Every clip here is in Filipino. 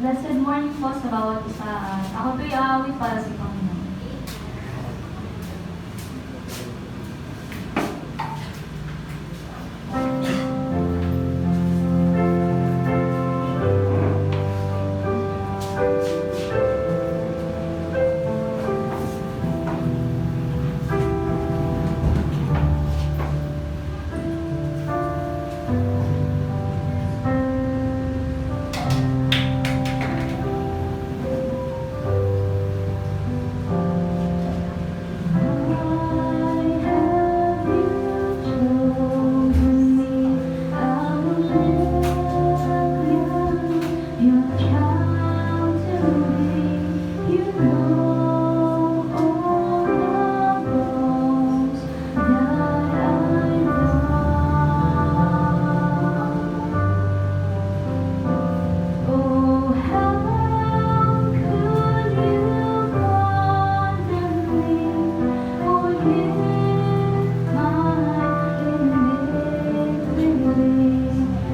Blessed morning po sa bawat isa. Ako po'y aawit para sa Panginoon.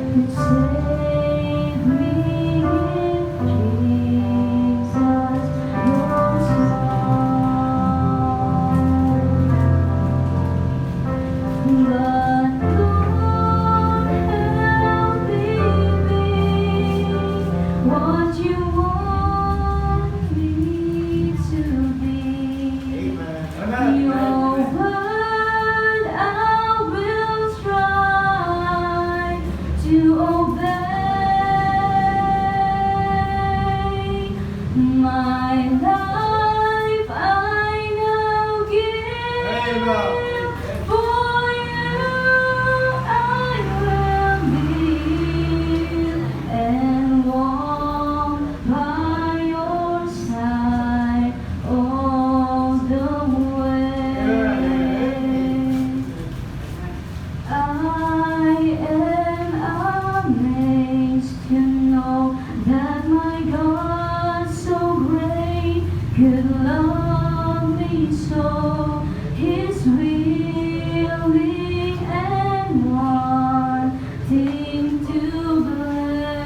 could save me if Jesus, your Son. But Lord, help me be what you want me to be. Your word I will strive to obey. My life I now give. For you I will live and walk by your side all the way. I am amazed to know that my God so great could love me so. He's willing and wanting to bless.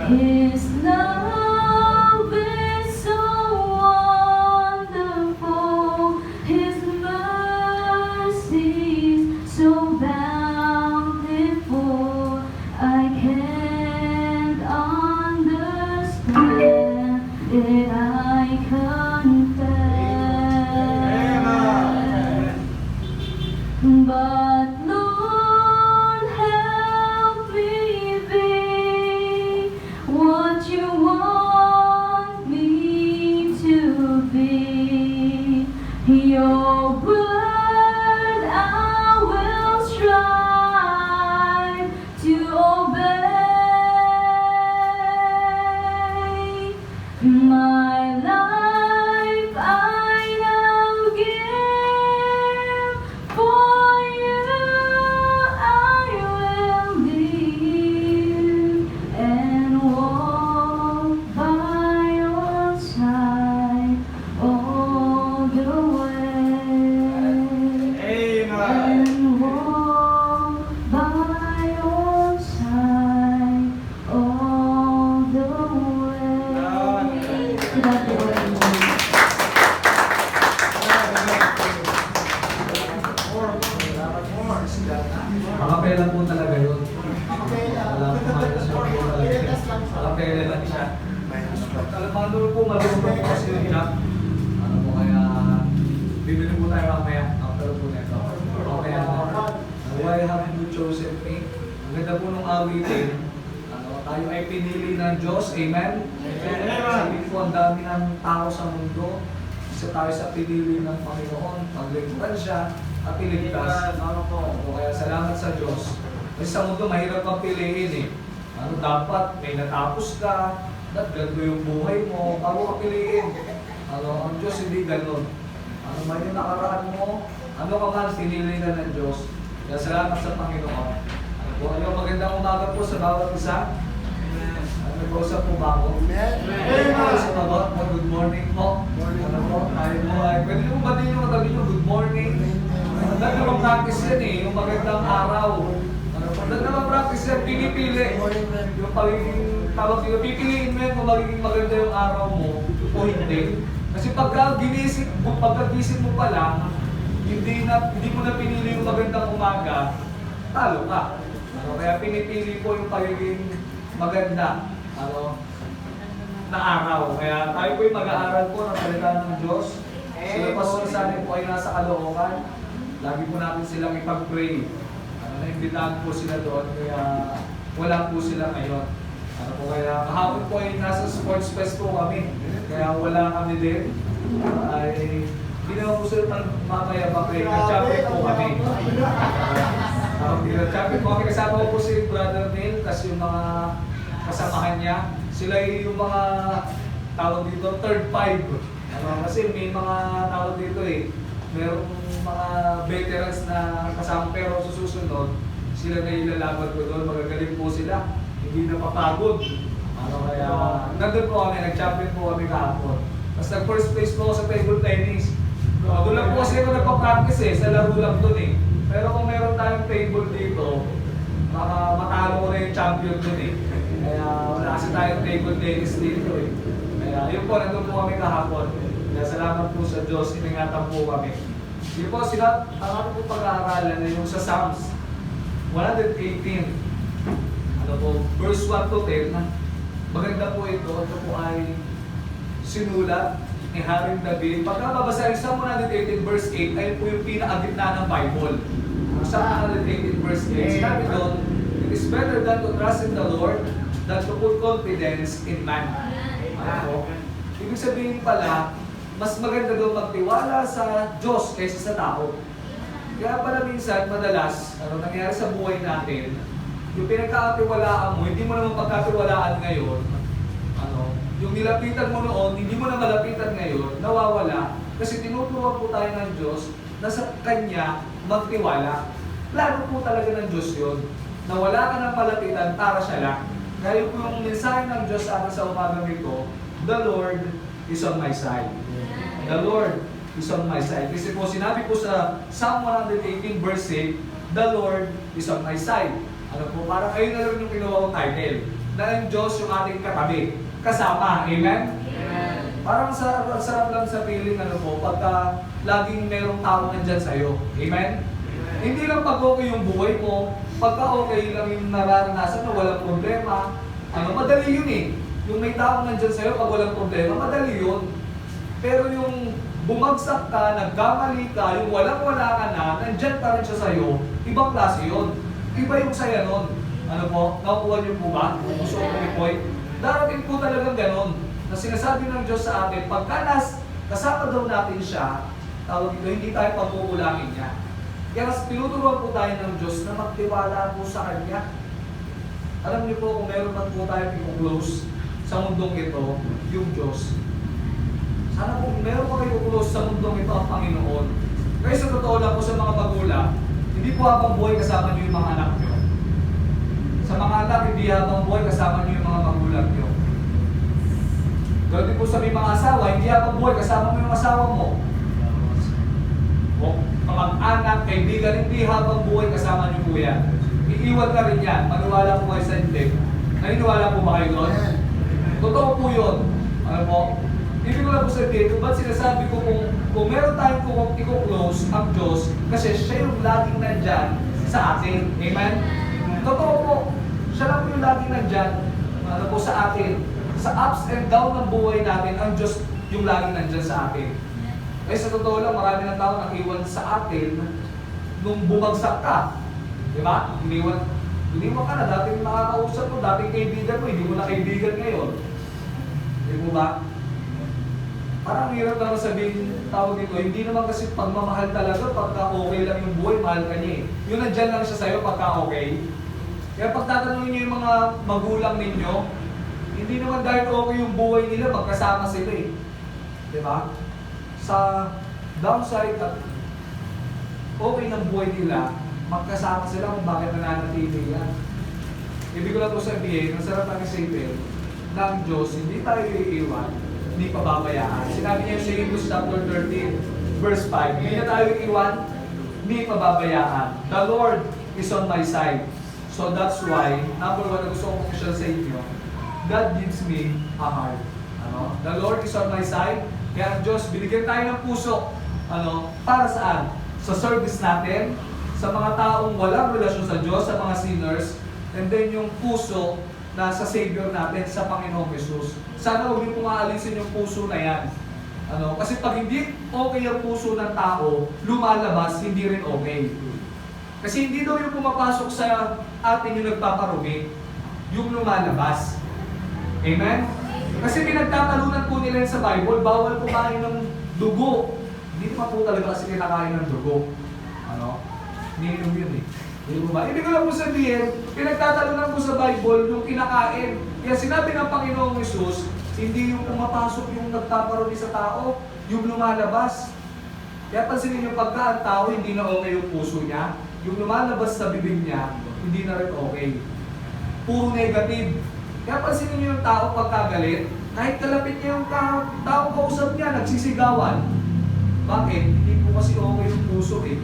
His love is so wonderful, His mercies so bountiful. I can't understand it, I confess. But Lord, help me be what you want me to be. Your word I will strive to obey. My life I now give. For you I will live and walk by your side all the way. And walk by your side all the way. To God be all the glory. Makapela po talaga yun. Wala po minus po talaga. Makapela lang siya. Alamando po, marunong po kasi yung hinap. Ano po kaya, bibili po tayo mamaya. After po na ito. Okay na. Why haven't you chosen me? Ang ganda po nung awitin. Tayo ay pinili ng Diyos. Amen? Sabi po, ang dami ng tao sa mundo. Isa tayo sa pinili ng Panginoon. Paglingkuran siya at iligtas. Kaya salamat sa Diyos. Kasi sa mundo, mahirap kang piliin eh. Ano dapat, may natapos ka, ganito yung buhay mo, bago ka piliin. Ang Diyos hindi ganun. Ano man yung nakaraan mo, ano ka man, pinili ka ng Diyos. Kaya salamat sa Panginoon. Magandang umaga po sa bawat isa. Nag-usap po ba ako? Good morning po. Ano po? Tayo po ay, pwede mo ba din yung katabi nyo, good morning? Dahil naman practice yan eh, yung magandang araw. Dahil naman practice yan, pinipili. Yung pagiging, tawag dito, pipiliin mo yan kung magiging maganda yung araw mo o hindi. Kasi pagkagising mo pa lang, hindi mo na pinili yung magandang umaga, talo ka. Kaya pinipili po yung pagiging maganda na araw. Kaya tayo po yung mag-aaral po ng salita ng Diyos. Sila Pastor Sunny po ay nasa Caloocan. Lagi po natin silang ipag-pray. Naimbitahan po sila doon, kaya wala po sila ngayon. Kaya kahapon po ay nasa sports fest po kami. Kaya wala kami din. Ay hindi naman po sila mamaya pa kayo. Nag-champion po kami. Nag-champion po kami. Kasama ko po si Brother Neil, kasi yung mga kasamahan niya. Sila yung mga tawag dito, third five. Kasi may mga tawag dito eh. Merong mga veterans na kasama, pero susunod, sila na ilalaban ko doon. Magagaling po sila. Hindi na papagod. Kaya nandun po kami, nag-champion po kami kahapon. Tapos nag-first place po ako sa table tennis. Doon lang po kasi ako nagpa-practice eh, sa laro lang doon eh. Pero kung meron tayong table dito, baka matalo ko na yung champion dun eh. Kaya wala kasi tayong table tennis dito eh. Kaya yun po, nandun po kami kahapon. Kaya salamat po sa Diyos, iningatan po kami. Yun po, ang ano po pag-aaralan na yung sa Psalms 118. Ano po, verse 1 to 10. Maganda po ito. Ito po ay sinulat ni Haring David. Pagka babasahin sa 118 verse 8, ayun po yung pinakagitna ng Bible. Sa 118 verse 8, sinabi doon, it is better than to trust in the Lord than to put confidence in man. Ano po? Ibig sabihin pala, mas maganda doon magtiwala sa Diyos kaysa sa tao. Kaya pala minsan, madalas, ano nangyayari sa buhay natin, yung pinagkakatiwalaan mo, hindi mo naman pagkatiwalaan ngayon, yung nilapitan mo noon, hindi mo na malapitan ngayon, nawawala, kasi tinuturuan po tayo ng Diyos na sa Kanya magtiwala. Plano po talaga ng Diyos yun, na wala ka ng malapitan para siya lang. Kaya po yung mensahe ng Diyos sa akin sa umagang ito, the Lord is on my side. The Lord is on my side. Kasi po sinabi po sa Psalm 118 verse 8, the Lord is on my side. Ano po, parang ayun na rin yung kinuha kong title, na ang Diyos yung ating katabi. Kasama, amen? Amen. Parang sarap lang sa feeling, ano po, pagka laging merong tao nandyan sa'yo. Amen? Hindi lang pag okay yung buhay mo, pagka okay lang yung nararanasan na walang problema, madali yun eh. Yung may tao nandyan sa'yo pag walang problema, madali yun. Pero yung bumagsak ka, nagkamali ka, yung walang-wala ka na, nandyan pa rin siya sa'yo, ibang klase yun. Iba yung saya nun. Ano po? Nakukuha niyo po ba? Gusto ko point. Darating po talagang ganon, na sinasabi ng Diyos sa atin, pagka kasama daw natin siya, tawag ito, hindi tayo pagkukulangin niya. Kaya tinuturuan po tayo ng Diyos na magtiwala po sa Kanya. Alam niyo po, kung meron man po tayo i-close sa mundong ito, yung Diyos. Sana po, meron pa kayo i-close sa mundong ito ang Panginoon. Kaya sa totoo lang po sa mga magulang, hindi po habang buhay kasama niyo yung mga anak niyo. Sa mga anak, hindi habang buhay kasama niyo yung mga magulang niyo. Ganoon din po sa may mga asawa, hindi habang buhay kasama mo yung asawa mo. O kamag-anak, kaibigan, hindi habang buhay kasama niyo po yan. Iiwan ka rin yan. Maniwala po kayo sa hindi. Naniniwala po ba kayo doon? Totoo po yun. Ano po? Ibig ko lang po sabihin, kung ba't sinasabi ko kung meron tayong i-close ang Diyos, kasi siya yung laging nandyan sa atin. Amen? Totoo po, siya lang po yung laging nandyan po sa atin. Sa ups and down ng buhay natin, ang Diyos yung laging nandyan sa atin. Eh sa totoo lang, marami ng tao nakiwan sa atin nung bumagsak ka. Di ba? Iniwan ka na, dating nakakausap mo, dating kaibigan mo, hindi mo na kaibigan ngayon. Di mo ba? Parang hirap naman sabihin tawag dito, hindi naman kasi pagmamahal talaga, pagka okay lang yung buhay, mahal ka niya eh. Yung nandyan lang siya sa'yo pagka okay. Kaya pag tatanungin niyo yung mga magulang ninyo, hindi naman dahil okay yung buhay nila, magkasama sila eh. Diba? Sa downside at okay ng buhay nila, magkasama sila kung bakit nananatili yan. Ibig ko lang po sabihin, ang sarap namin isipin, ng Diyos, hindi tayo iiwan, hindi pababayaan. Sinabi niya sa Hebrews chapter 13, verse 5, hindi na tayo iiwan, hindi pababayaan. The Lord is on my side. So that's why, number one na gusto kong share sa inyo, God gives me a heart. The Lord is on my side. Kaya ang Diyos, binigyan tayo ng puso. Para saan? Sa service natin, sa mga taong walang relasyon sa Diyos, sa mga sinners, and then yung puso na sa Savior natin, sa Panginoong Jesus. Sana huwag niyo pong aalisin yung puso na yan. Kasi pag hindi okay ang puso ng tao, lumalabas, hindi rin okay. Kasi hindi daw yung pumapasok sa atin yung nagpaparumi, yung lumalabas. Amen? Kasi pinagtatalunan po nila sa Bible, bawal kumain ng dugo. Hindi naman po talaga kasi kinakain ng dugo. Niinom yun eh. Ibig ko lang po sabihin, pinagtatalunan po sa Bible yung kinakain. Kaya sinabi ng Panginoong Jesus, hindi yung pumapasok yung nagpaparumi sa tao, yung lumalabas. Kaya pansinin yung pagka ang tao, hindi na okay yung puso niya. Yung lumalabas sa bibig niya, hindi na rin okay. Puro negative. Kaya pansinin niyo yung tao pagkagalit, kahit kalapit niya yung tao kausap niya, nagsisigawan. Bakit? Hindi po kasi okay yung puso eh.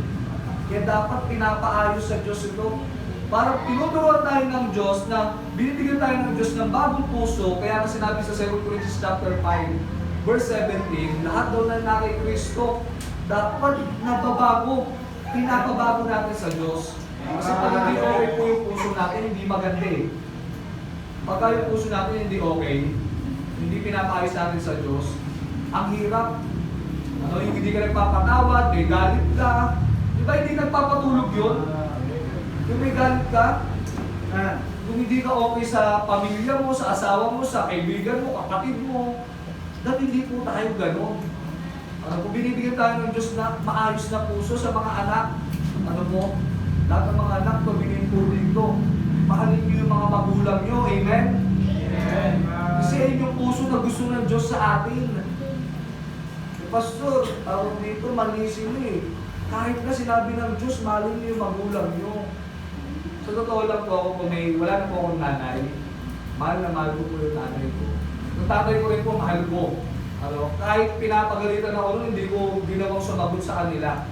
Kaya dapat pinapaayos sa Diyos ito. Parang tinuturuan tayo ng Diyos na binibigyan tayo ng Diyos ng bagong puso. Kaya nga sinabi sa 2 Corinthians chapter 5, verse 17, lahat daw na kay Kristo, dapat nababago. Pinapabago natin sa Diyos. Kasi pag hindi okay po yung puso natin, hindi maganda eh. Pagka yung puso natin hindi okay, hindi pinapaayos natin sa Diyos, ang hirap. Ano, yung hindi ka nagpapatawad, may galit ka. Di ba hindi nagpapatulog yun? Yung may galit ka, kung hindi ka okay sa pamilya mo, sa asawa mo, sa kaibigan mo, kapatid mo, dahil hindi po tayo gano'n. Kung binibigyan tayo ng Diyos na maayos na puso sa mga anak, ano mo, lahat ng mga anak, pabigyan po dito. Mahalin niyo yung mga magulang niyo, amen? Amen. Kasi yun yung puso na gusto ng Diyos sa atin. Pastor, tawag dito, mali sila eh. Kahit na sinabi ng Diyos, mahalin niyo yung magulang niyo. Sa totoo lang po ako, kung wala na po akong nanay, mahal na mahal ko po yung nanay ko. Yung tatay ko rin po, mahal ko. Kahit pinapagalitan ako nun, hindi ko ginawang sumagot sa kanila.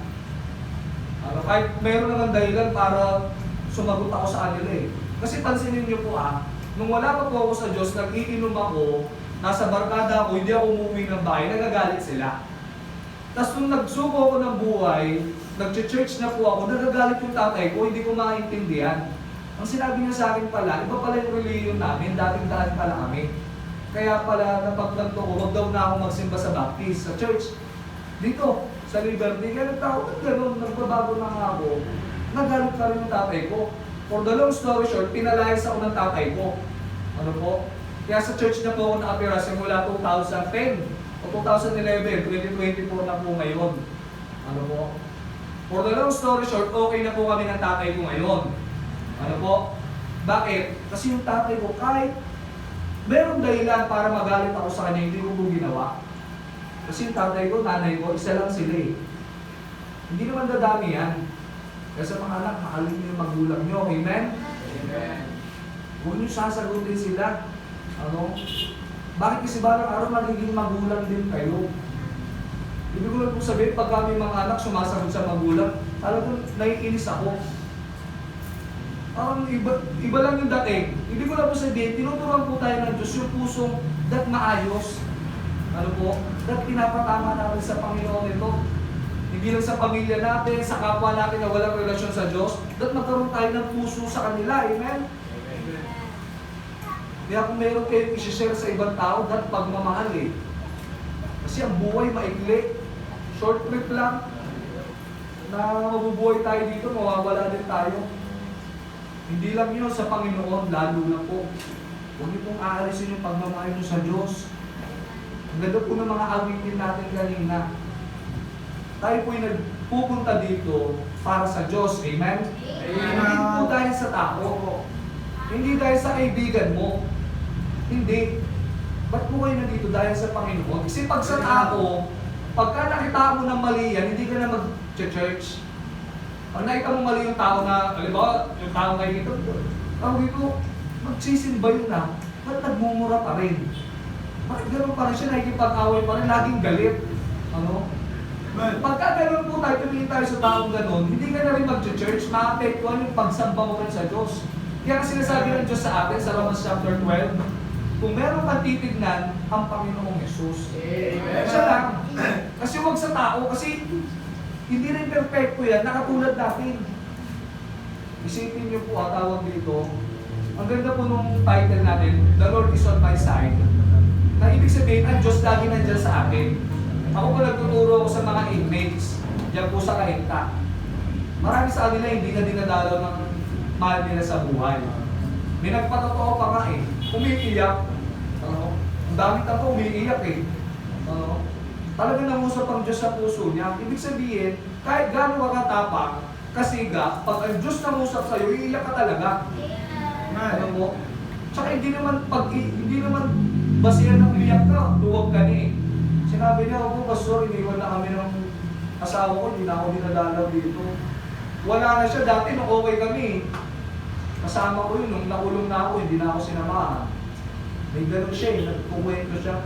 Kahit meron naman dahilan para sumagot ako sa kanila eh. Kasi pansinin niyo po nung wala pa po ako sa Diyos, nag-iinom ako, nasa barkada ako, hindi ako umuwi ng bahay, nagagalit sila. Tapos nung nagsuko ako ng buhay, nag-church na po ako, nagagalit yung tatay ko, hindi ko maintindihan. Ang sinabi niya sa akin pala, iba pala yung religion namin, dating daan pala kami. Kaya pala napagtanto ko, wag daw na ako magsimba sa Baptist, sa church. Dito, sa Liberty, kaya nagtawag gano'n, nagbabago na nga ako. Nagalit pa rin yung tatay ko. For the long story short, pinalayas ako ng tatay ko. Ano po? Kaya sa church na po ako na-appear simula 2010 o 2011, 2024 na po ngayon. Ano po? For the long story short, okay na po kami ng tatay ko ngayon. Ano po? Bakit? Kasi yung tatay ko, kahit meron dahilan para magalit ako sa kanya, hindi ko po ginawa. Kasi yung tatay ko, nanay ko, isa lang sila eh. Hindi naman dadami yan. Kaya sa mga anak, mahalin niyo yung magulang niyo. Amen? Amen. Huwag niyo sasagutin sila. Ano? Bakit kasi barang araw magiging magulang din kayo? Ibig ko lang po sabihin, pag kami mga anak sumasagot sa magulang, talagang naiinis ako. Parang iba lang yung dating. Ibig ko lang po sabihin, tinuturuan po tayo ng Diyos yung pusong maayos. Ano po? Pinapatama natin sa Panginoon ito. Hindi lang sa pamilya natin, sa kapwa natin na walang relasyon sa Diyos, magkaroon tayo ng puso sa kanila. Amen? Amen. Kaya kung meron kayong isi-share sa ibang tao, pagmamahal eh. Kasi ang buhay maikli. Short trip lang. Na mabubuhay tayo dito, mawawala din tayo. Hindi lang yun sa Panginoon, lalo na po. Huwag niyo pong aalisin yung pagmamahal niyo sa Diyos. Ang ganda po ng mga awitin natin kanina. Tayo po'y nagpupunta dito para sa Diyos. Amen? Amen. Hindi po dahil sa tao. Hindi dahil sa kaibigan mo. Hindi. Ba't po kayo nandito? Dahil sa Panginoon. Kasi pag sa tao, pagka nakita mo ng mali yan, hindi ka na mag-church. Pag nakita mo mali yung tao na, halimbawa, yung tao kayo dito, magsisimba yun na. Ba't nagmumura pa rin? Bakit gano'n pa rin siya, nakikipag-away pa rin, laging galit. Ano? Pagka gano'n po tayo, tumingin tayo sa taong gano'n, hindi ka na rin mag-church, maapektuhan yung pagsamba mo rin sa Diyos. Kaya sinasabi ng Diyos sa atin sa Romans chapter 12, kung meron kang titignan, ang Panginoong Yesus. Amen. Siya lang. Kasi huwag sa tao, kasi hindi rin perfecto yan, nakatulad natin. Isipin niyo po, tawag dito, ang ganda po nung title natin, The Lord is on my side. Na ibig sabihin, ang Diyos lagi nandiyan sa akin. Ako po nagtuturo ako sa mga inmates, diyan po sa Kainta. Marami sa kanila hindi na dinadalaw ng mahal nila sa buhay. May nagpatotoo pa nga eh, umiiyak. Ang dami ako umiiyak eh. Talagang nangusap ang Diyos sa puso niya. Ibig sabihin, kahit gano'n ka katapang, kasiga, pag ang Diyos nangusap sa'yo, iiyak ka talaga. Ano mo? Tsaka hindi naman basihan ng umiyak ka, duwag ka ni. Sinabi niya, ako pastor, iniwan na kami ng asawa ko, hindi na ako dinadalaw dito. Wala na siya, dati nung okay kami. Kasama ko yun, nung nakulong na ako, hindi na ako sinamahan. May ganun siya eh, nagkukwento siya.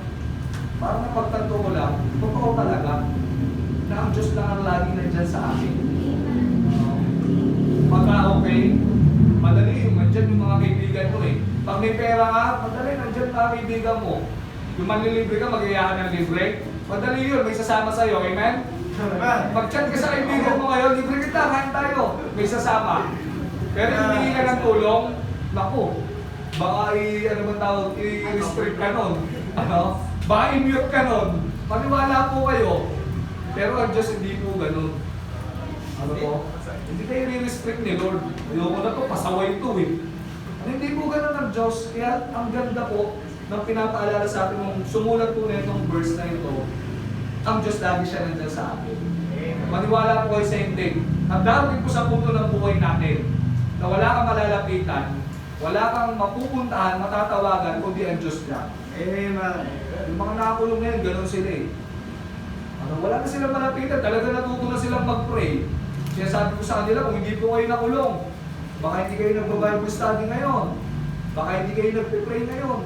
Parang napagtanto ko lang, totoo talaga, na ang Diyos lang ang lagi nandyan sa akin. Pagka okay, madali yung nandyan yung mga kaibigan mo eh. Pag may pera ka, madali nandyan mga kaibigan mo. Yung manlilibre ka, mag-iyakan ng libre. Madali yun, may sasama sa'yo, amen? Mag-chat ka sa kaibigan mo ngayon, libre kita, kain tayo. May sasama. Pero yung hindi ka ng tulong, naku, baka ano bang tawag, i-restrict ka nun. Ano? Baka i-mute ka nun. Paniwala po kayo. Pero ang Diyos hindi po ganun. Ano po? Hindi kayo i-restrict ni Lord. Ayoko na to, pasaway to eh. Hindi po ganun ang Diyos. Kaya ang ganda po ng pinapaalala sa atin nung sumulat po na itong verse na ito, ang Diyos lagi siya nandiyan sa atin. Maniwala po kayo sa hindi. Ang darating po sa punto ng buhay natin na wala kang malalapitan, wala kang mapupuntahan, matatawagan, kundi ang Diyos lang. Amen. Yung mga nakakulong ngayon, ganun sila eh. Wala na silang malapitan, talaga natuto na silang mag-pray. Kaya sabi ko sa kanila, kung hindi po kayo nakulong, baka hindi kayo nag-Bible study ngayon, baka hindi kayo nag-pray ngayon.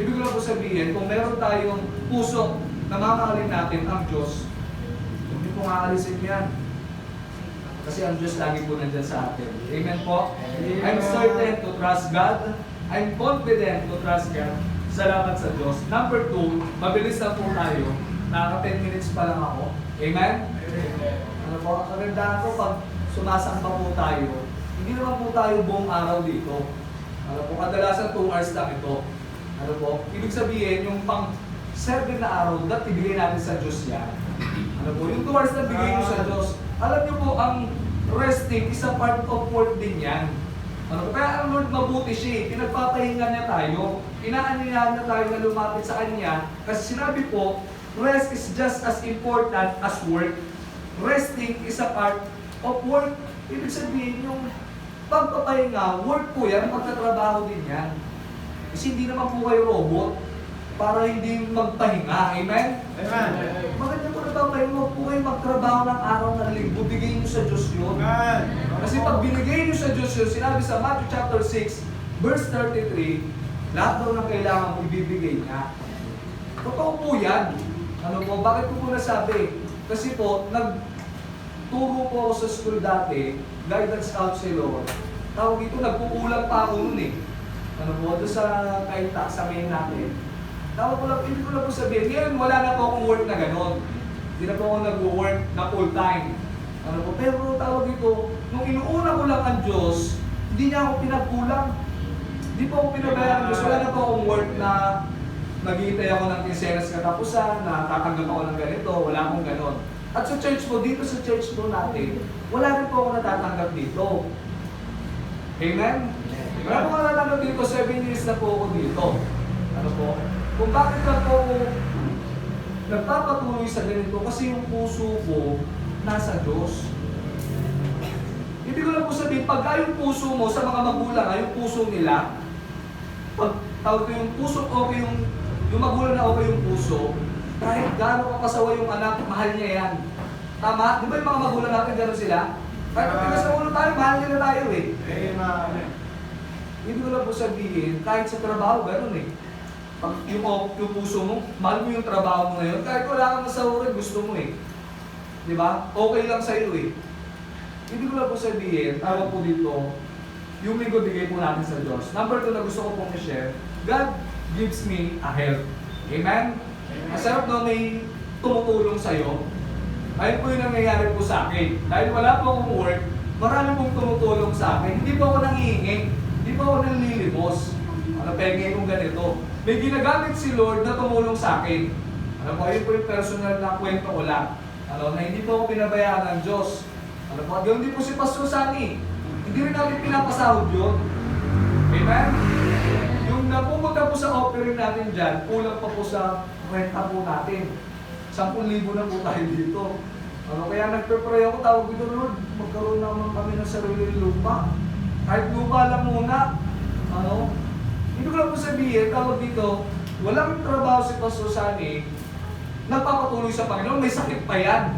Ibig ko lang po sabihin, kung meron tayong puso na mamahalin natin ang Diyos, hindi po kakalisin yan. Kasi ang Diyos lagi po nandyan sa atin. Amen po? I'm certain to trust God. I'm confident to trust God. Salamat sa Diyos. Number 2, mabilis na po tayo. Naka 10 minutes pa lang ako. Amen? Ano po, ang kagandahan ko pag sumasamba po tayo, hindi naman po tayo buong araw dito. Ano po, kadalasan 2 hours lang ito. Ano po, ibig sabihin, yung pang 7 na araw, dapat ibigay natin sa Diyos yan. Ano po, yung 2 hours na bigay nyo sa Diyos, alam nyo po, ang resting is a part of work din yan. Ano po, kaya ang Lord mabuti siya, pinagpapahinga niya tayo, inaanyayahan na tayo na lumapit sa Kanya, kasi sinabi po, rest is just as important as work. Resting is a part of work. Ibig sabihin, yung pagpapahinga, work po yan, pagtatrabaho din yan. Kasi hindi naman po kayo robot para hindi magpahinga. Amen? Amen. Maganda po na ba kayo, huwag po kayo magtrabaho ng araw ng linggo, bigay nyo sa Diyos yun. Amen. Kasi pag binigay nyo sa Diyos yun, sinabi sa Matthew chapter 6, verse 33, lahat daw ng kailangan mo ibibigay niya. Totoo po yan. Ano po, bakit ko po nasabi? Kasi po, nagturo po ako sa school dati, guidance counselor. Tawag ito, nagkukulang pa ako nun eh. Ano po, doon sa kaita, sa main natin. Tawag ko lang, hindi ko lang po sabihin, ngayon wala na po akong work na gano'n. Hindi na po ako nag-work na full time. Ano po, pero tawag ito, nung inuuna ko lang ang Diyos, hindi niya ako pinagkulang. Hindi po ako pinabayaan ng Diyos, wala na po akong work na naghihintay ako ng kinsenas katapusan, na tatanggap ako ng ganito, wala akong ganon. At sa church po, dito sa church po natin, wala rin po ako natatanggap dito. Amen? Wala po ako natatanggap dito, 7 years na po ako dito. Ano po? Kung bakit na po ako nagpapatuloy sa ganito, kasi yung puso ko nasa Diyos. Hindi ko lang po sabihin, pagka yung puso mo sa mga magulang, yung puso nila, pag tawag ko yung puso okay yung magulang na okay yung puso, kahit gaano kapasawa yung anak, mahal niya yan. Tama? Di ba yung mga magulang natin gano'n sila? Kahit pag sa ulo tayo, mahal nila tayo eh. Amen. Hindi ko lang po sabihin, kahit sa trabaho, gano'n eh. Pag yung puso mo, mahal mo yung trabaho mo ngayon, kahit wala kang masahuran, gusto mo eh. Di ba? Okay lang sa'yo eh. Hindi ko lang po sabihin, tawag po dito, yung linggo bigay po natin sa Diyos. Number 2 na gusto ko pong i-share, God gives me a help. Amen? Masarap na may tumutulong sa'yo. Ayun po yung nangyayari po sa akin. Dahil wala po akong work, marami pong tumutulong sa akin. Hindi po ako nangihingi, hindi po ako nanlilimos. Ano, pengay kong ganito. May ginagamit si Lord na tumulong sa akin. Ano po, ayun po yung personal na kwento ko lang. Ano, na hindi po ako pinabayaan ng Diyos. Ano po, ganoon din po si Pastor Sunny. Hindi rin natin pinapasahod yun. Amen? Yung napupunta po sa offering natin dyan, kulang pa po sa renta po natin. 10,000 na po tayo dito. Ano, kaya nagpe-pray ako, tawag dito, Lord, magkaroon naman kami ng sarili lupa. Kahit lupa lang muna. Ano? Hindi ko lang po sabihin, tawag dito, walang trabaho si Pastor Sunny, nagpapatuloy sa Panginoon, may sakit pa yan.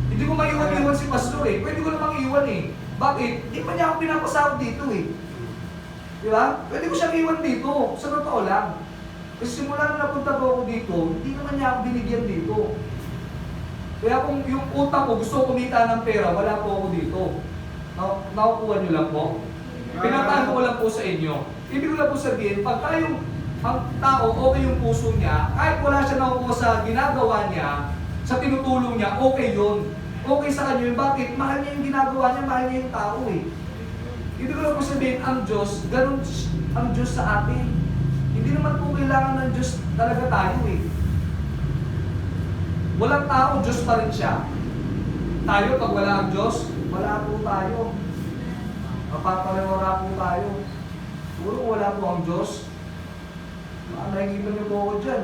Hindi ko maiwan-iwan si Pastor eh. Pwede ko namang iwan eh. Bakit? Hindi pa niya ako pinapasahod dito eh. Di ba? Pwede ko siyang iwan dito. Sa totoo lang. Kasi simula na napunta po ako dito, hindi naman niya ako binigyan dito. Kaya kung yung utak ko gusto ko kumita ng pera, wala po ako dito. Nakukuha nyo lang po. Pinatago ko lang po sa inyo. Ibig ko lang po sabihin, pag tayong ang tao, okay yung puso niya, kahit wala siya nakukuha sa ginagawa niya, sa tinutulong niya, okay yun. Okay sa kanya yun. Bakit? Mahal niya yung ginagawa niya, mahal niya yung tao eh. Ibig ko lang po sabihin, ang Diyos, ganun ang Diyos sa atin. Hindi naman po kailangan ng Diyos talaga tayo eh. Walang tao, Diyos pa rin siya. Tayo, pag wala ang Diyos, wala po tayo. Mapapalawara po tayo. Puro wala po ang Diyos. Nakikita niyo po ako dyan.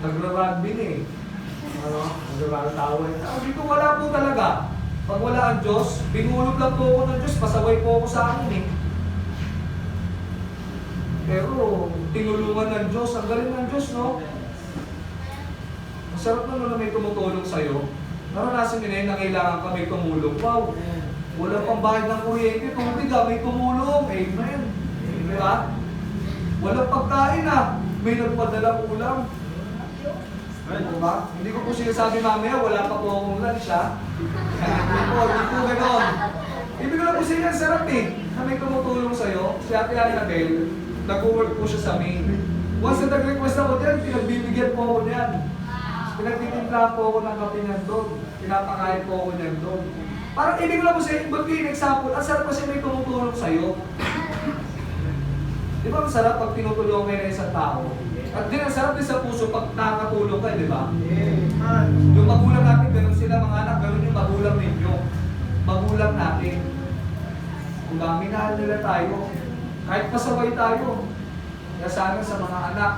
Nagra-rugby na eh. Nagra-tawa eh. Dito wala po talaga. Pag wala ang Diyos, binulog lang po ako ng Diyos, pasaway po ako sa akin eh. Pero, tinulungan ng Diyos, ang galing ng Diyos, no? Masarap naman na may tumutulong sa'yo. Naranasan nyo na yun na kailangan ka may tumulong. Wow! Wala pang bayad ng kuryente, tubig may tumulong. Amen. Diba? Walang pagkain may nagpadalang ulam. Diba? Hindi ko po sinasabi mamaya, wala pa po akong lunch Hindi po gano'n. Ibig ko lang po siya, sarap na may tumutulong sa'yo. Si Ate Annabelle, nag-work po siya sa main. Once na nag-request ako dyan, pinagbibigyan po ako niyan. Pinagtitimpla po ako ng kape niyan doon. Pinapakain po ako niyan doon. Parang ibig lang po siya, ba't ko yung example, ang sarap kasi may tumutulong sa'yo. Di ba ang sarap pag tinutulong kayo ng isang tao? At din ang sarap din sa puso pag nakakatulong kayo, di ba? Yung magulang natin, ganun sila mga anak, ganun yung magulang ninyo. Magulang natin. Kung minahal nila tayo, kahit pasaway tayo. Kaya sana sa mga anak,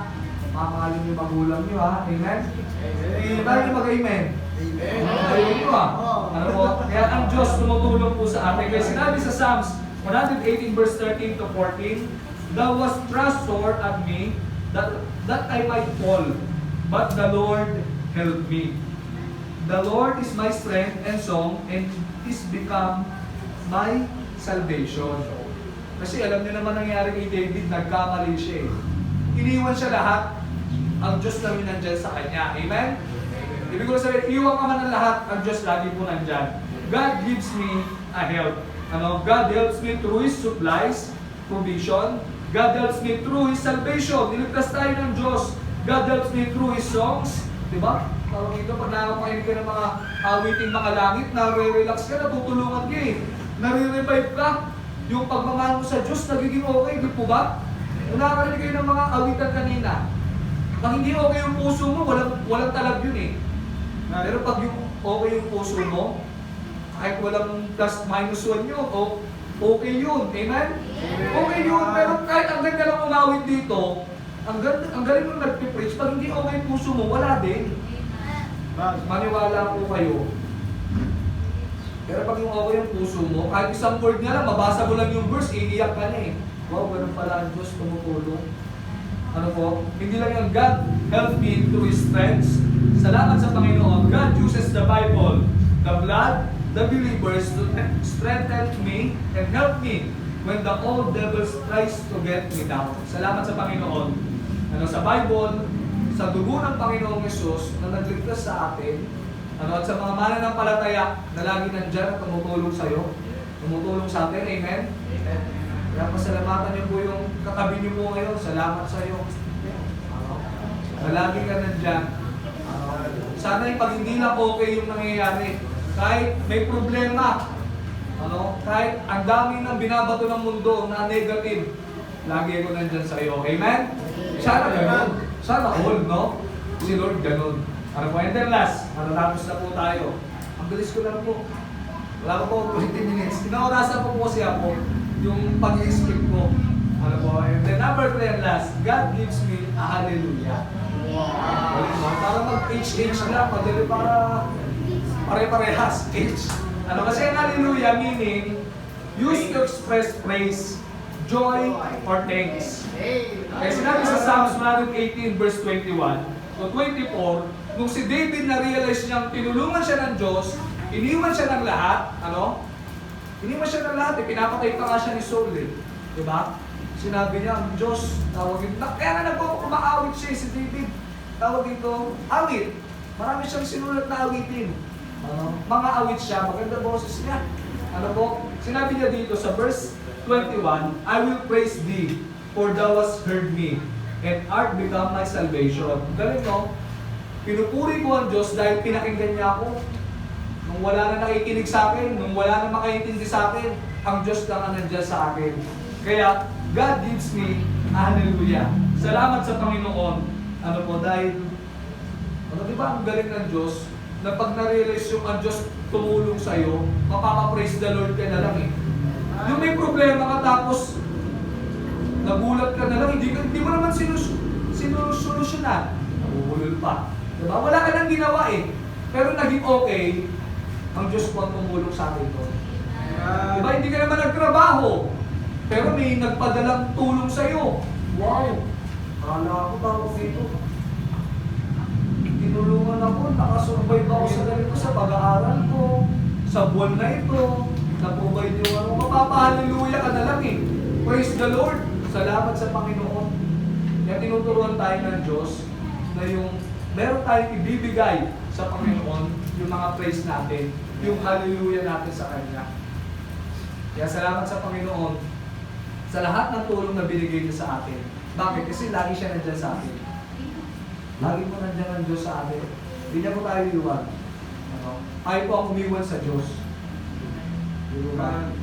mamahalin yung magulang nyo Amen? Amen. Tayo mag-amen. Amen. Ayaw nyo Ano po? Kaya ang Diyos tumutulong po sa atin. Kaya sinabi sa Psalms 118 verse 13 to 14, Thou wast thrust sore at me, that I might fall, but the Lord helped me. The Lord is my strength and song, and is become my salvation. Kasi alam niyo naman nangyari kay David, nagkamali siya Iniwan siya lahat, ang Diyos lang yung nandyan sa kanya. Amen? Ibig ko sabihin, iwan ka man ng lahat, ang Diyos lagi po nandyan. God gives me a help. God helps me through His supplies, provision. God helps me through His salvation. Niligtas tayo ng Diyos. God helps me through His songs. Diba? Parang ito, pag nakakapakinig ka ng mga awiting makalangit, nare-relax ka, natutulungan ka Nare-revive ka. Yung pagmamahal mo sa Diyos, nagiging okay, di po ba? Kung nakakarinig kayo ng mga awitan kanina, pag hindi okay yung puso mo, walang talab yun Pero pag yung okay yung puso mo, kahit walang plus minus 1 yun, okay yun. Amen? Okay yun, pero kahit ang ganda lang umawit dito, ang galing mo nagpipreach, pag hindi okay yung puso mo, wala din. Maniwala po kayo. Pero pag yung okay yung puso mo, kahit isang word nga lang, mabasa mo lang yung verse, iiyak ka na Wow, ganun pala ang Diyos tumutulong. Ano po? Hindi lang yung God help me through His strengths. Salamat sa Panginoon. God uses the Bible, the blood, the believers to strengthen me and help me when the old devil tries to get me down. Salamat sa Panginoon. Sa Bible, sa dugo ng Panginoong Yesus na nagligtas sa atin, at sa mga mananampalataya na lagi nandyan at tumutulong sa'yo, tumutulong sa atin. Amen? Amen. Kaya pasalamatan niyo po yung katabi niyo po ngayon. Salamat sa iyo. Lagi ka nandyan. Sana pag hindi lang okay yung nangyayari, kahit may problema, kahit ang dami ng binabato ng mundo na negative, lagi ako nandyan sa iyo. Amen? Sana ganun. Sana all, no? Si Lord ganun. And then last, matatapos na po tayo. Ang bilis ko lang po. Wala po 20 minutes. Inaurasan po kasi ako yung pag-i-skip ko. And then number 3 and last, God gives me a hallelujah. Wow. Para mag-H lang, madali para pare-parehas, H. Kasi ang hallelujah meaning, used to express praise, joy, or thanks. Kaya sinabi sa Psalms 118 verse 21 to 24, nung si David na-realize niyang tinulungan siya ng Diyos, iniwan siya ng lahat, iniwan siya ng lahat, pinapatay pa nga siya ni Saul Diba? Sinabi niya, ang Diyos, tawagin, kaya nga nagkumaawit siya si David. Tawag ito, awit. Marami siyang sinulat na awitin. Mga awit siya, maganda boses niya. Ano po? Sinabi niya dito sa verse 21, I will praise thee, for thou hast heard me, and art become my salvation. Galing no? Pinupuri ko ang Diyos dahil pinakinggan niya ako. Nung wala na nakikinig sa akin, nung wala na makaintindi sa akin, ang Diyos lang ang nandiyan sa akin. Kaya, God gives me, hallelujah. Salamat sa Panginoon. Ano po, dahil, di ba ang galing ng Diyos, na pag na-realize yung ang Diyos tumulong sa'yo, mapapa-praise the Lord ka na lang eh. Yung may problema ka tapos, nagulat ka na lang, hindi mo naman sinusolusyonan. Nabubulol pa. Diba? Wala ka nang ginawa eh. Pero naging okay, ang Diyos po ang tumulong sa atin doon. Diba? Hindi ka naman nagtrabaho, pero may nagpadalang tulong sa'yo. Wow! Kala ko tawag dito. Tinulungan ako, nakasurvive ako sa ganito sa pag-aaral ko, sa buwan na ito, na-provide yung ano, mapapahaleluya ka na lang eh. Praise the Lord! Salamat sa Panginoon. Kaya tinuturuan tayo ng Diyos na yung meron tayong ibibigay sa Panginoon, yung mga praise natin, yung hallelujah natin sa Kanya. Kaya salamat sa Panginoon sa lahat ng tulong na binigay niya sa atin. Bakit? Kasi lagi siya nandiyan sa atin. Lagi po nandiyan ang Diyos sa atin. Hindi niya po tayo iwan. Tayo po ang umiwan sa Diyos.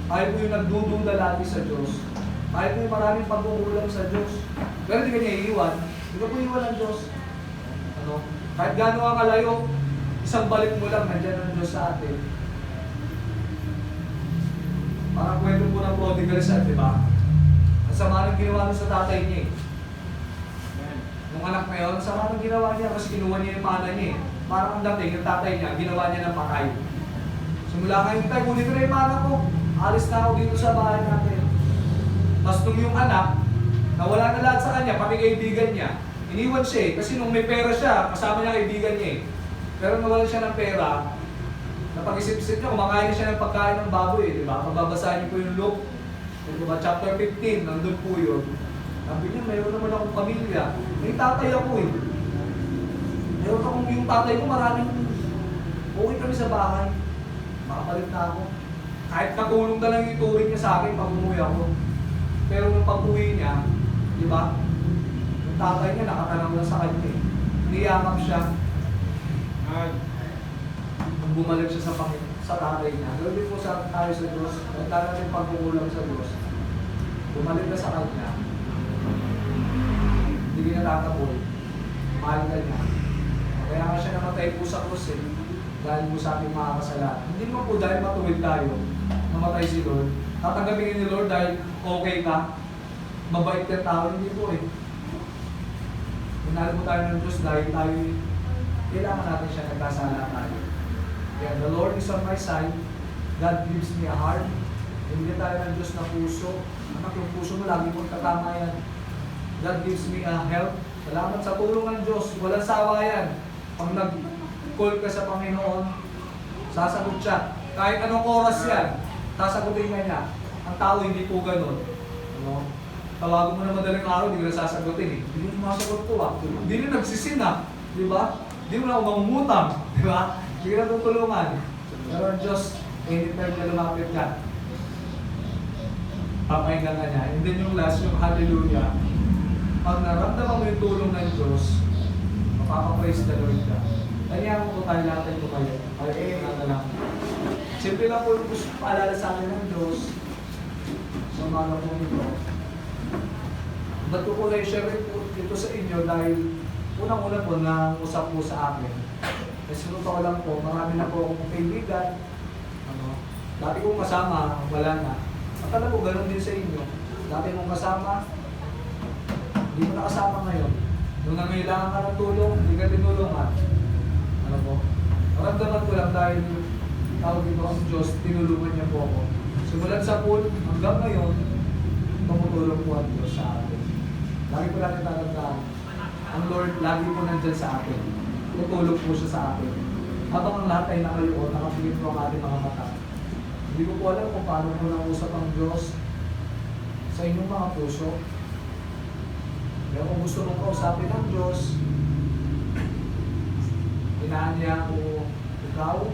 Tayo po yung nagdududa lagi sa Diyos. Tayo po yung maraming pagkukulang sa Diyos. Pero hindi ka niya iiwan. Hindi ka po iwan ng Diyos. Kahit gaano ka kalayo, isang balik mo lang, nandiyan ang Diyos sa atin. Parang kwento po ng prodigal son, di ba? Ang sama ng ginawa sa tatay niya eh. Nung anak na yun, sama ng ginawa niya kasi kinuha niya yung mana niya eh. Parang ang dating, yung tatay niya, ginawa niya ng patay. Simula ngayon tayo, kunin ko na yung mana ko. Alis na ako dito sa bahay natin. Tapos nung yung anak, nawala na lahat sa kanya, pati kaibigan niya. Iniwan siya eh, kasi nung may pera siya, kasama niya kaibigan niya eh. Pero nawalan siya ng pera, napag-isip-isip niya, kumakain na siya ng pagkain ng baboy eh, di ba? Mababasahin niyo po yung Luke, diba? Chapter 15, nandun po yun. Sabi niya, mayroon naman akong pamilya. May tatay ako eh. Mayroon akong yung tatay ko, maraming okay kami sa bahay. Makabalik na ako. Kahit katulong na lang ituring niya sa akin pag umuwi ako. Pero nung pag-uwi niya, di ba? Yung tatay niya nakatanaw na sa kanya eh. Niyakap siya. Nung bumalik siya sa tatay niya, gawin po sa tayo sa Diyos, nagtala natin pagkukulang sa Diyos. Bumalik na sa kanya. Hindi ka natataboy. Mahal ka niya. Kaya nga siya namatay po sa krus eh. Dahil po sa ating mga kasalanan. Hindi mo po dahil matuwid tayo, namatay si Lord. Tatanggapin ni Lord dahil okay ka, mabait ka tao, hindi po eh. Minahal mo tayo ng Diyos dahil tayo, kailangan natin siya nagkasala tayo. Kaya the Lord is on my side, God gives me a heart. Hindi tayo ng Diyos na puso. Anak, yung puso mo, lagi mong tatama yan. God gives me a help. Salamat sa tulong ng Diyos. Walang sawa yan. Pag nag-call ka sa Panginoon, sasagot siya. Kahit anong oras yan, sasagutin ka niya. Ang tao hindi po ganun. Ano? Tawagan mo na madaling araw, hindi ko na sasagutin eh. Hindi mo sumasagot ko ah. Hindi rin nagsisin ah. Di ba? Hindi mo na ako mangungutang. Di ba? Hindi ka na tutulungan. Pero ang Diyos, anytime na lumapit ka, papahinggan ka niya. And then yung last, yung hallelujah. Pag naramdaman mo yung tulong ng Diyos, mapapapraise the Lord ka. Kaya mo po tayo natin po kayo. Ay, lang. Simple lang po yung gusto paalala sa akin ng Diyos. Sa umaga po nito. Ba't ko po na-share ito sa inyo dahil unang-una po na usap po sa akin. Kasi totoo lang po, marami na po akong kaibigan. Dati kong kasama, wala na. Akala po ganun din sa inyo. Dati mong kasama, hindi mo nakasama ngayon. Nung nangailangan ka ng tulong, hindi ka tinulungan. Ano po? Naramdaman ko lang dahil tawag dito ang Diyos, tinulungan niya po ako. Simulan sa pool, hanggang ngayon, tumutulong po ang Diyos sa atin. Lagi po natin tatandaan. Ang Lord, lagi po nandyan sa atin. Tutulong po siya sa atin. Habang ang lahat ay nakayuon, nakapigit po ang ating mga mata. Hindi ko po alam kung paano po nausap ang Diyos sa inyong mga puso. Kaya kung gusto mong kausapin ng Diyos, inaanya ko ikaw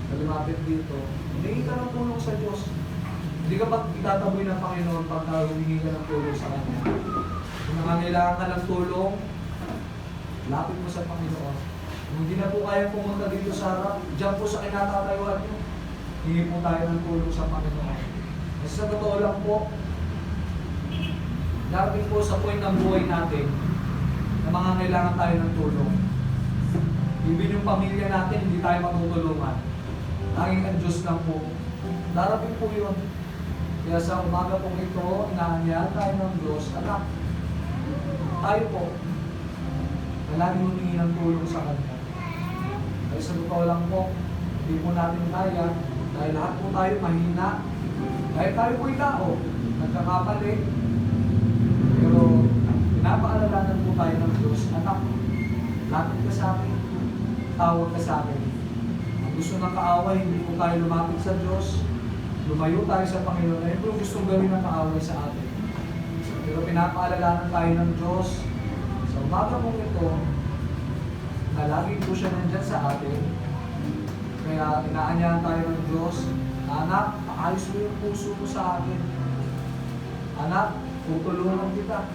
na lumapit dito, hindi ka ng tulong sa Diyos. Hindi ka itataboy ng Panginoon pagka humingi ka ng tulong sa Kanya. Kung nangangailangan ka ng tulong, lapit mo sa Panginoon. Kung hindi na po kaya pumunta dito sa harap, diyan po sa kinatatayuan nyo, hingi po tayo ng tulong sa Panginoon. Kasi sa totoo lang po, darating po sa point ng buhay natin na mangangailangan tayo ng tulong. Even yung pamilya natin, hindi tayo matutulungan. Tanging ang Diyos lang po. Darating po yun. Kaya sa umaga pong ito, inaanyahan tayo ng Diyos, anak, tayo po, na laging humingi ng tulong sa Kanya. Kaya sa totoo lang po, hindi po natin kaya, dahil lahat po tayo mahina, dahil tayo po'y tao, nagkakapali, pero pinapaalalanan po tayo ng Diyos, anak, lapit ka sa akin, tawag ka sa akin. Ang gusto ng kaaway, hindi po tayo lumapit sa Diyos, lumayo tayo sa Panginoon, ay po gustong gawin ng kaaway sa atin. Pero pinapaalalanan tayo ng Diyos, sa umaga mong ito, na lagi po siya nandyan sa atin, kaya inaanyahan tayo ng Diyos, anak, paayos mo yung puso mo sa akin. Anak, tutulungan kita.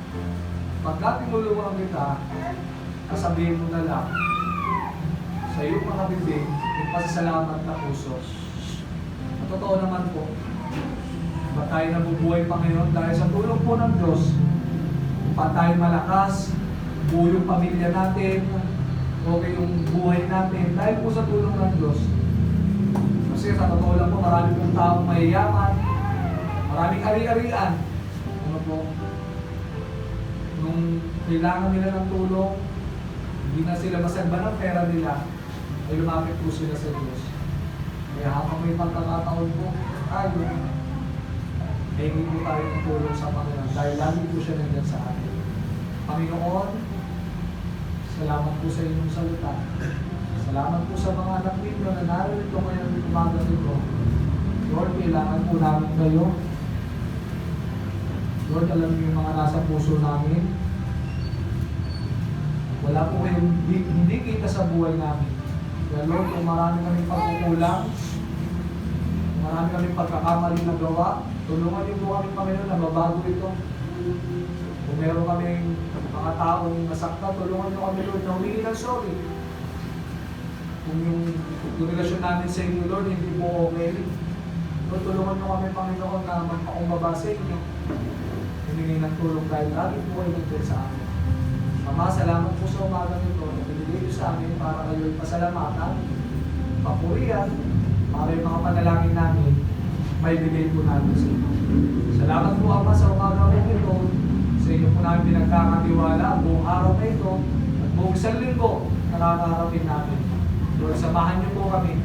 Pagka tinulungan kita, kasabihin mo na lang, sa iyong mga bibig, yung pasasalamat na puso. At totoo naman po, ba tayo nabubuhay Panginoon dahil sa tulong po ng Diyos, pa tayo malakas, buo yung pamilya natin, okay yung buhay natin, dahil po sa tulong ng Diyos. Kasi sa totoo lang po, marami pong taong mayayaman, maraming ari-arian. Ano po, nung kailangan nila ng tulong, hindi na sila masagba ng pera nila, ay lumapit po sila sa Diyos. Kaya habang may pagkakataon po, tayo, ay hindi po tayo ng tulong sa Panginoon dahil lagi po siya nandiyan sa atin. Panginoon, salamat po sa inyong salita. Salamat po sa mga anak ninyo na narito ngayon ng umaga nito. Lord, kailangan po namin kayo. Lord, alam niyo yung mga nasa puso namin. Wala po kayong hindi kita sa buhay namin. Kaya Lord, kung marami kaming pagkukulang, kung marami kaming pagkakamali na gawa, tulungan niyo po kami Panginoon na mabago ito. Kung meron kaming mga taong nasakta, tulungan niyo kami Lord na humingi ng sorry. Kung yung relasyon namin sa inyo Lord, hindi po okay, Lord, tulungan niyo kami Panginoon na magpakumbaba sa inyo. Humingi ng tulong dahil lagi po kayo nandiyan sa amin. Ama, salamat po sa umaga nito na binigay niyo sa amin para kayo'y pasalamatan, papurihan, para yung mga panalangin namin, may bigay po namin sa inyo. Salamat po Ama sa umaga po ito, sa inyo po namin pinagkakatiwala buong araw na ito, at buong isang linggo na nakakaharapin namin. Lord, samahan niyo po kami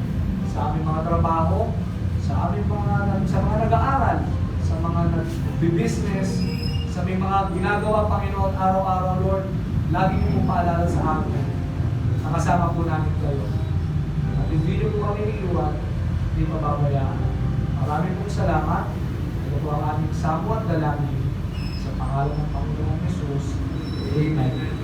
sa aming mga trabaho, sa mga nag-aaral, sa mga nag-business, sa may mga ginagawa Panginoon araw-araw Lord, lagi niyo po paalala sa amin. Nakasama po namin kayo. At hindi niyo po kami iiwan, hindi pababayaan. Maraming pong salamat. Ito po ang aming samwa at dalangin sa pangalan ng Panginoong Jesus. Amen.